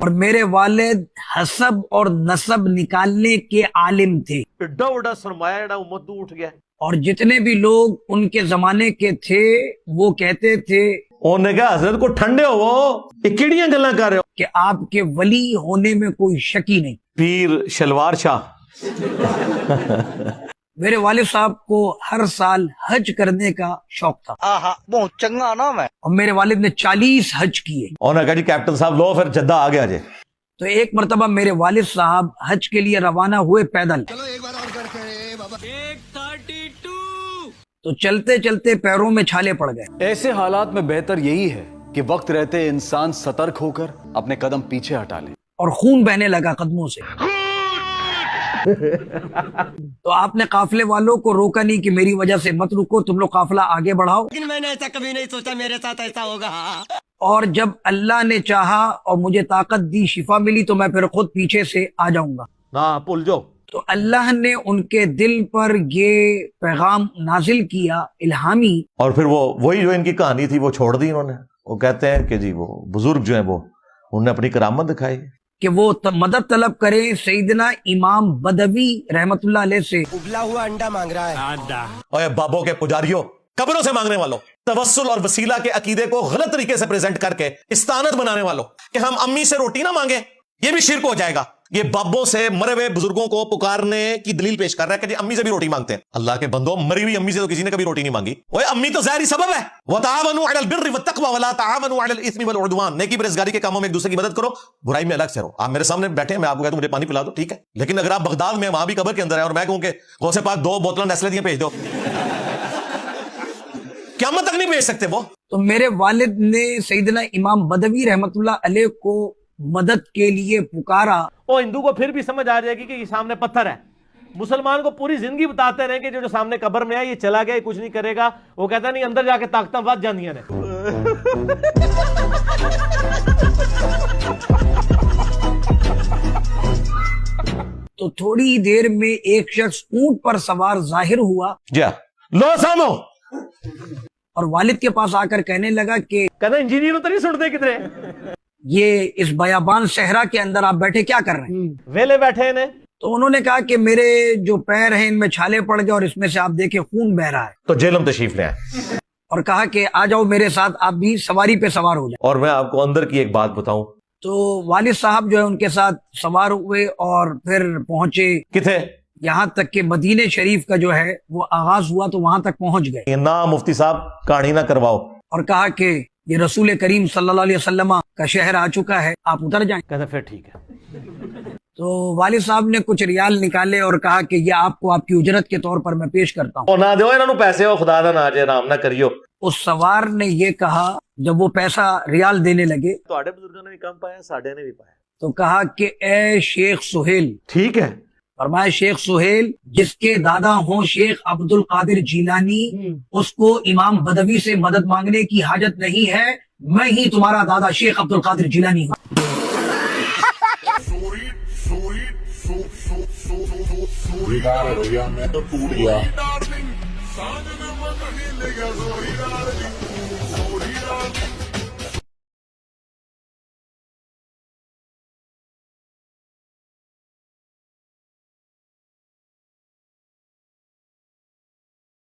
اور میرے والد حسب اور نسب نکالنے کے عالم تھے، ایڈا وڈا سرمایہ جڑا امت تو اٹھ گیا، اور جتنے بھی لوگ ان کے زمانے کے تھے وہ کہتے تھے انہوں نے کہا حضرت کو ٹھنڈے ہو، یہ کیڑیاں گلاں کر رہے ہو؟ کہ آپ کے ولی ہونے میں کوئی شک ہی نہیں۔ پیر شلوار شاہ میرے والد صاحب کو ہر سال حج کرنے کا شوق تھا، بہت چنگا نام ہے۔ اور میرے والد نے 40 حج کیے۔ انہوں نے کہا جی کیپٹن صاحب لو پھر جدہ آ گیا جی۔ تو ایک مرتبہ میرے والد صاحب حج کے لیے روانہ ہوئے پیدل، تو چلتے چلتے پیروں میں چھالے پڑ گئے۔ ایسے حالات میں بہتر یہی ہے کہ وقت رہتے انسان سترک ہو کر اپنے قدم پیچھے ہٹا لے، اور خون بہنے لگا قدموں سے۔ تو آپ نے قافلے والوں کو روکا نہیں کہ میری وجہ سے مت رکو، تم لوگ قافلہ آگے بڑھاؤ۔ لیکن میں نے ایسا کبھی نہیں سوچا میرے ساتھ ایسا ہوگا۔ اور جب اللہ نے چاہا اور مجھے طاقت دی، شفا ملی، تو میں پھر خود پیچھے سے آ جاؤں گا۔ نہ بھول جاؤ۔ تو اللہ نے ان کے دل پر یہ پیغام نازل کیا الہامی، اور پھر وہی جو ان کی کہانی تھی وہ چھوڑ دی انہوں نے۔ وہ کہتے ہیں کہ جی وہ بزرگ جو ہیں وہ انہوں نے اپنی کرامت دکھائی کہ وہ مدد طلب کرے سیدنا امام بدوی رحمت اللہ علیہ سے۔ ابلا ہوا انڈا مانگ رہا ہے۔ اوے بابوں کے پجاریوں، قبروں سے مانگنے والوں، توسل اور وسیلہ کے عقیدے کو غلط طریقے سے پریزنٹ کر کے استانت بنانے والوں کہ ہم امی سے روٹی نہ مانگیں، یہ بھی شرک ہو جائے گا۔ یہ بابوں سے مرے ہوئے بزرگوں کو پکارنے کی دلیل پیش کر رہا ہے کہ جی امی سے بھی روٹی مانگتے ہیں۔ اللہ کے بندو، مری ہوئی امی سے تو کسی نے کبھی روٹی نہیں مانگی۔ اوے امی تو ظاہری سبب ہے۔ وَتَعَاوَنُوا عَلَى الْبِرِّ وَالتَّقْوَى وَلَا تَعَاوَنُوا عَلَى الْإِثْمِ وَالْعُدْوَانِ، نیکی پرہیزگاری کے کاموں میں ایک دوسرے کی مدد کرو، برائی میں الگ سے رہو۔ آپ میرے سامنے بیٹھے ہیں، میں آپ کو کہتا ہوں مجھے پانی پلا دو، ٹھیک ہے، لیکن اگر آپ بغداد میں وہاں بھی قبر کے اندر ہیں اور میں کہوں کہ غوث پاک 2 بوتلیں نیسلے دیا بھیج دو، قیامت تک نہیں بھیج سکتے وہ۔ تو میرے والد نے سیدنا امام بدوی رحمت اللہ علیہ کو مدد کے لیے پکارا۔ وہ ہندو کو پھر بھی سمجھ آ جائے گی کہ یہ سامنے پتھر ہے، مسلمان کو پوری زندگی بتاتے رہے کہ جو سامنے قبر میں ہے یہ چلا گیا، یہ کچھ نہیں کرے گا، وہ کہتا نہیں اندر جا کے طاقتیں ود جاندیاں نے۔ تو تھوڑی دیر میں ایک شخص اونٹ پر سوار ظاہر ہوا جا لو سامو، اور والد کے پاس آ کر کہنے لگا کہ کہتا انجینئر تو نہیں سنتے کدھرے، یہ اس بیابان صحرا کے اندر آپ بیٹھے کیا کر رہے ہیں؟ ویلے بیٹھے ہیں۔ تو انہوں نے کہا کہ میرے جو پیر ہیں ان میں چھالے پڑ گئے اور اس میں سے آپ دیکھیں خون بہ رہا ہے، تو جیلم تشریف لے آئے اور کہا کہ آ جاؤ میرے ساتھ، آپ بھی سواری پہ سوار ہو جائیں۔ اور میں آپ کو اندر کی ایک بات بتاؤں، تو والد صاحب جو ہے ان کے ساتھ سوار ہوئے اور پھر پہنچے کتنے یہاں تک کہ مدینہ شریف کا جو ہے وہ آغاز ہوا، تو وہاں تک پہنچ گئے یہ نہ مفتی صاحب کہانی نہ کرواؤ، اور کہا کہ یہ رسول کریم صلی اللہ علیہ وسلم کا شہر آ چکا ہے، آپ اتر جائیں۔ کہتا پھر ٹھیک ہے۔ تو والد صاحب نے کچھ ریال نکالے اور کہا کہ یہ آپ کو آپ کی اجرت کے طور پر میں پیش کرتا ہوں۔ اور نہ دیو انہوں پیسے ہو، خدا دا نہ جے رام نہ کریو۔ اس سوار نے یہ کہا جب وہ پیسہ ریال دینے لگے، تواڈے بزرگوں نے بھی کم پایا، ساڈے نے بھی پایا۔ تو کہا کہ اے شیخ سہیل، ٹھیک ہے، فرمایا شیخ سہیل جس کے دادا ہوں شیخ عبد القادر جیلانی، اس کو امام بدوی سے مدد مانگنے کی حاجت نہیں ہے، میں ہی تمہارا دادا شیخ عبد القادر جیلانی ہوں۔ Ricardo, ya me